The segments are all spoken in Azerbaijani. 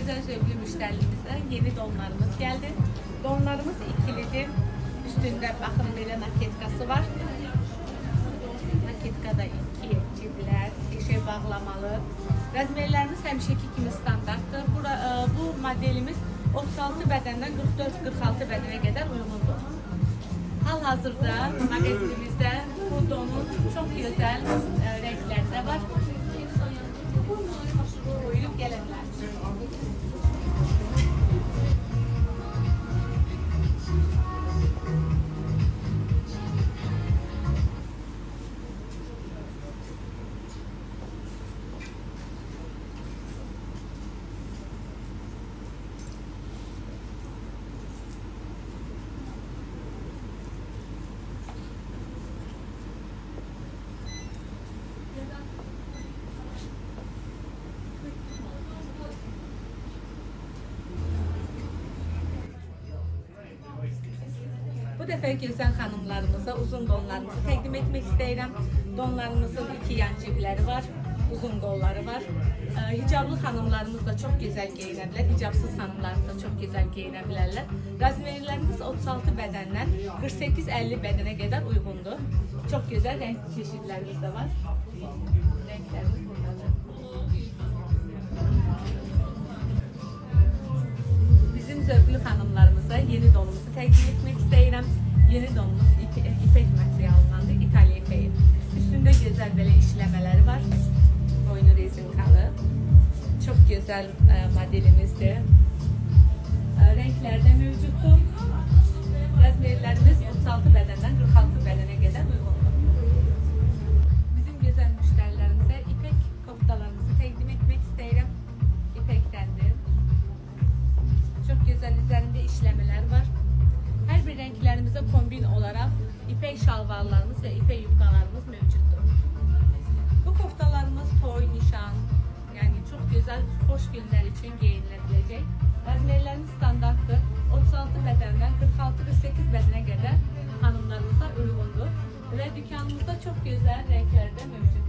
gözəl zövqlü müştərimizə yeni donlarımız gəldi. Donlarımız ikilidir. Üstündə baxın belə naketkası var. Naketkada iki ciblər, eşək bağlamalı. Razmerlərimiz həmişəki kimi standartdır. Bu modelimiz 36 bədəndən 44-46 bədənə qədər uyğundur. Hal-hazırda mağazinimizdə bu donun çox gözəl rəngləri də var. Buyurub gələ bilərsiniz. Bu dəfə gözəl xanımlarımıza uzun donlarımızı təqdim etmək istəyirəm. Donlarımızın iki yan cibləri var, uzun qolları var. Hicablı xanımlarımız da çox gözəl geyinə bilər, hicabsız xanımlarımız da çox gözəl geyinə bilərlər. Razmerlərimiz 36 bədəndən 48-50 bədənə qədər uyğundur. Çox gözəl rəng çeşidlərimiz də var. Rənglərimiz buradadır. Bizim zövqlü xanımlarımıza yeni donumuzu təqdim etmək istəyirəm. Yeni donumuz ipək materialındandır, İtalya ipeyi. Üstündə gözəl belə işləmələri var. Boynu rezinkalı. Çox gözəl modelimizdir. Rənglərdə mövcuddur. Razmerlərimiz 36 bədəndən 46 bədənə qədər uyğundur. Bizim gözəl müştərilərimizə ipək koftalarımızı təqdim etmək istəyirəm. İpəkdəndir. Çox gözəl üzərində işləmələr var. Hər bir rənglərimizə kombin olaraq ipək şalvarlarımız və ipək yubqalarımız mövcuddur. Bu koftalarımız toy, nişan, yəni çox gözəl, xoş günlər üçün geyinilə biləcək. Razmerlərimiz standartdır. 36 bədəndən 46-48 bədənə qədər xanımlarımıza uyğundur və dükanımızda çox gözəl rənglərdə mövcuddur.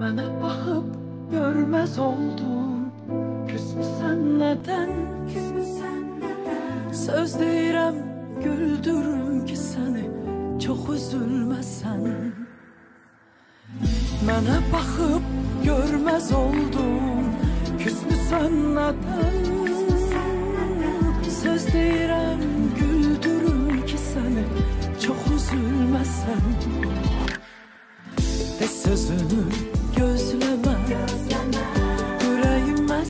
Bana bakıp görmez oldun. Küsmüsən neden? Söz deyirəm, güldürüm ki səni, çok üzülməsən. Bana bakıp görmez oldun. Küsmüsən neden? Söz deyirəm,